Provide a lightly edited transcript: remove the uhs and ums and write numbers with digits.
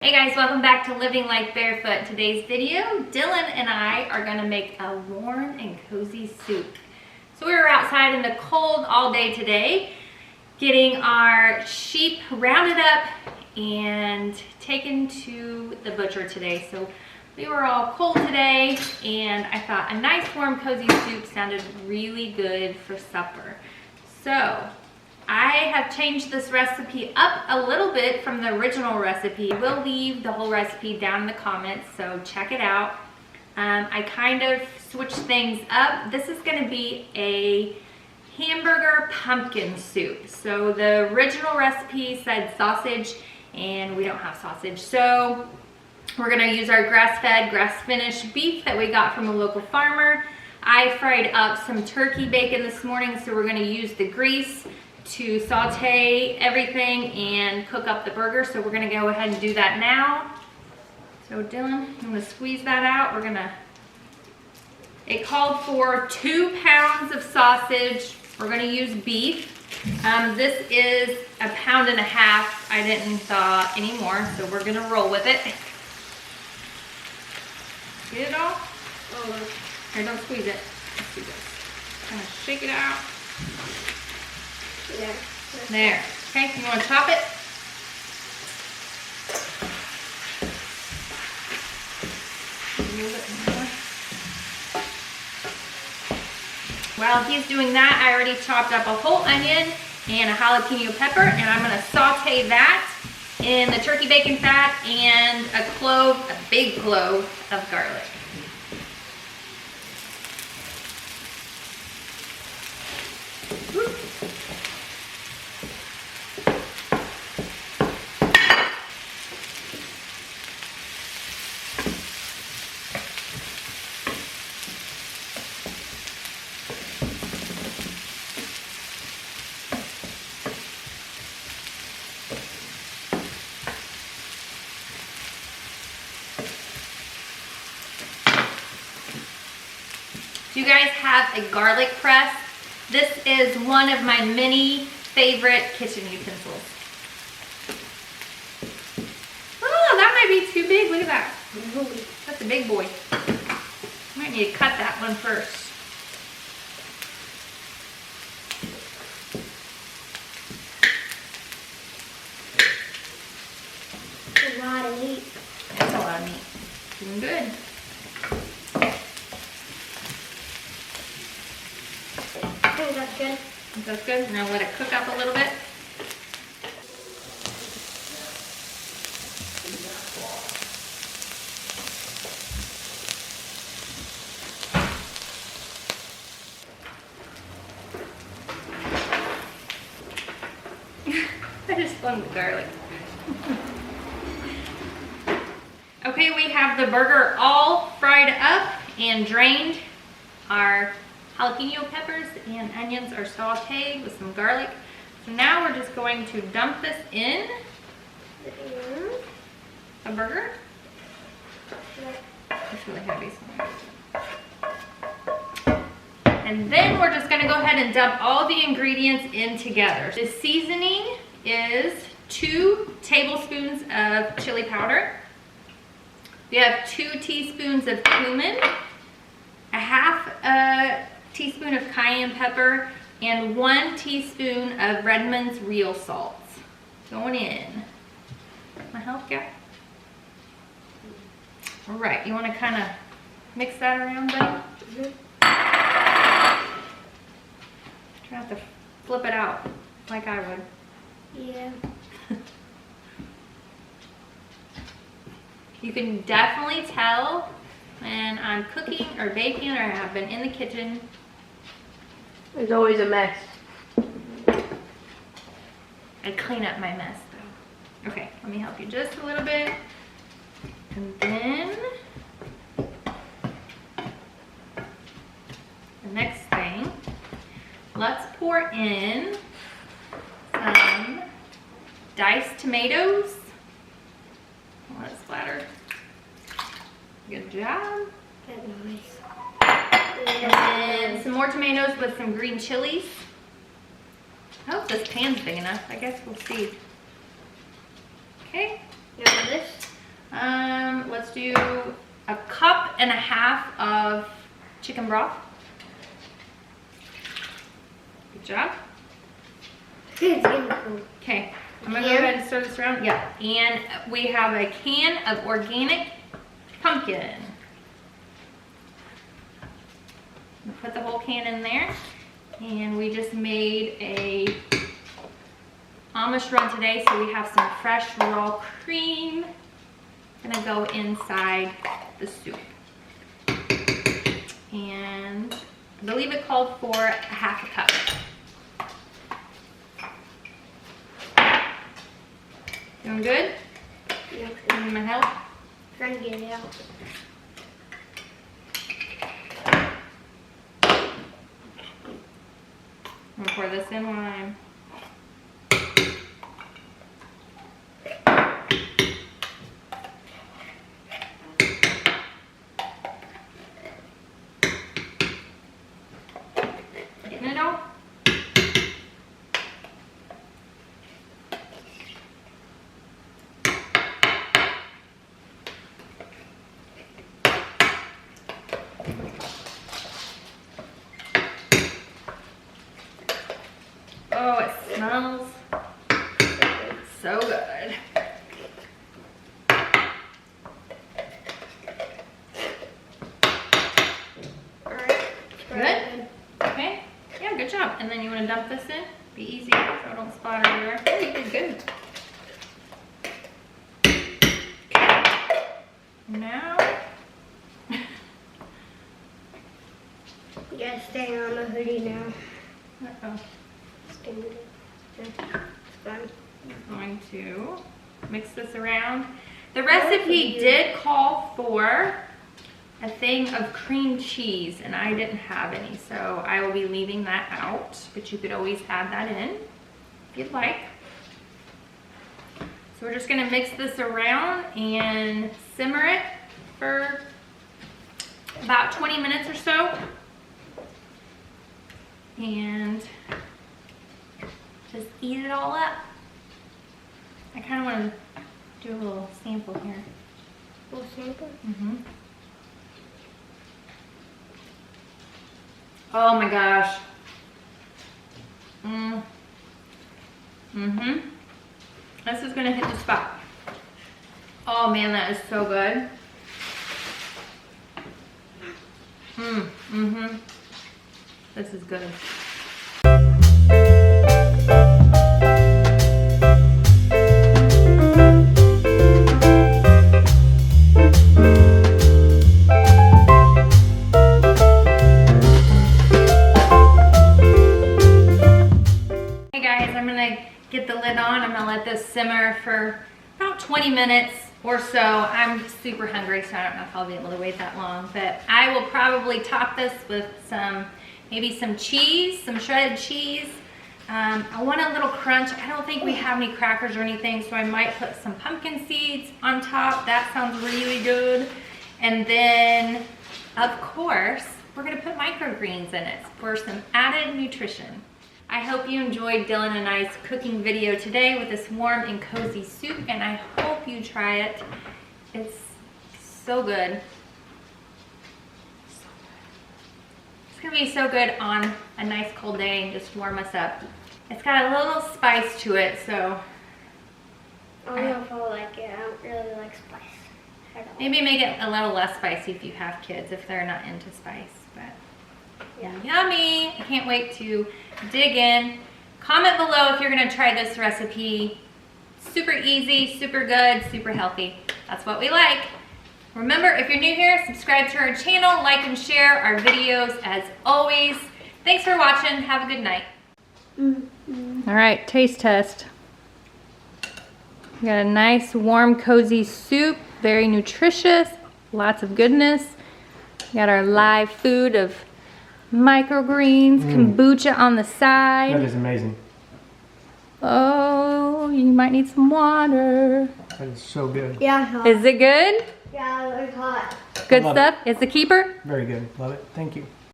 Hey guys, welcome back to Living Life Barefoot. Today's video, Dylan and I are gonna make a warm and cozy soup. So we were outside in the cold all day today, getting our sheep rounded up and taken to the butcher today. So we were all cold today and I thought a nice warm cozy soup sounded really good for supper. So I have changed this recipe up a little bit from the original recipe. We'll leave the whole recipe down in the comments, so check it out. I kind of switched things up. This is gonna be a hamburger pumpkin soup. So the original recipe said sausage and we don't have sausage. So we're gonna use our grass-fed, grass-finished beef that we got from a local farmer. I fried up some turkey bacon this morning, so we're gonna use the grease to saute everything and cook up the burger. So we're gonna go ahead and do that now. So Dylan, I'm gonna squeeze that out. It called for 2 pounds of sausage. We're gonna use beef. This is 1.5 pounds. I didn't thaw anymore, so we're gonna roll with it. Get it all? Here, don't squeeze it. Let's do this. Kind of shake it out. Yeah. There. Okay, you want to chop it? Move it more. While he's doing that, I already chopped up a whole onion and a jalapeno pepper, and I'm going to saute that in the turkey bacon fat and a big clove of garlic. Whoop. Do you guys have a garlic press? This is one of my many favorite kitchen utensils. Oh, that might be too big. Look at that. That's a big boy. Might need to cut that one first. That's a lot of meat. That's a lot of meat. Doing good. I think that's good. That's good. Now let it cook up a little bit. I just spun the garlic. Okay, we have the burger all fried up and drained. Our jalapeno peppers and onions are sauteed with some garlic. So now we're just going to dump this in a burger. It's really heavy. And then we're just gonna go ahead and dump all the ingredients in together. The seasoning is 2 tablespoons of chili powder. We have 2 teaspoons of cumin, a 1/2 teaspoon of cayenne pepper, and 1 teaspoon of Redmond's real salts going in. My help, guy? All right, you want to kind of mix that around though? Try not to flip it out like I would. Yeah. You can definitely tell when I'm cooking or baking or have been in the kitchen. There's always a mess. I clean up my mess though. Okay, let me help you just a little bit. And then the next thing, let's pour in some diced tomatoes. Let it splatter. Good job. That's nice. And then some more tomatoes with some green chilies. I hope this pan's big enough. I guess we'll see. Okay. You want this? Let's do 1.5 cups of chicken broth. Good job. It's getting cold. Okay, I'm gonna go ahead and stir this around. Yeah, and we have a can of organic pumpkin. We'll put the whole can in there. And we just made a Amish run today, so we have some fresh raw cream. Gonna go inside the soup. And I believe it called for 1/2 cup. Doing good? Yeah. Need my help? Trying to get it out. I'm gonna pour this in while I'm... Getting it all? Oh, it smells so good. Alright. Good? Okay. Yeah, good job. And then you want to dump this in? Be easy so it don't splatter everywhere. Oh, you did good. Now, You gotta stay on the hoodie now. uh-oh. Stay with it. It's fine. We're going to mix this around. The recipe did call for a thing of cream cheese, and I didn't have any, so I will be leaving that out, but you could always add that in if you'd like. So we're just gonna mix this around and simmer it for about 20 minutes or so. And just eat it all up. I kind of want to do a little sample here. A little sample? Mm-hmm. Oh my gosh. Mm-hmm. This is gonna hit the spot. Oh man, that is so good. Mm-hmm. This is good. Hey guys, I'm gonna get the lid on. I'm gonna let this simmer for about 20 minutes or so. I'm super hungry, so I don't know if I'll be able to wait that long, but I will probably top this with maybe some cheese, some shredded cheese. I want a little crunch. I don't think we have any crackers or anything, so I might put some pumpkin seeds on top. That sounds really good. And then, of course, we're gonna put microgreens in it for some added nutrition. I hope you enjoyed Dylan and I's cooking video today with this warm and cozy soup, and I hope you try it. It's so good. It's gonna be so good on a nice cold day and just warm us up. It's got a little spice to it, so. I don't know if I'll like it. I don't really like spice at all. Maybe make it a little less spicy if you have kids, if they're not into spice, but. Yeah. Yummy! I can't wait to dig in. Comment below if you're gonna try this recipe. Super easy, super good, super healthy. That's what we like. Remember, if you're new here, subscribe to our channel, like and share our videos as always. Thanks for watching. Have a good night. All right, taste test. We got a nice, warm, cozy soup. Very nutritious. Lots of goodness. We got our live food of microgreens, kombucha on the side. That is amazing. Oh, you might need some water. That is so good. Yeah. Is it good? Yeah, it's hot. Good love stuff? It's the keeper? Very good. Love it. Thank you.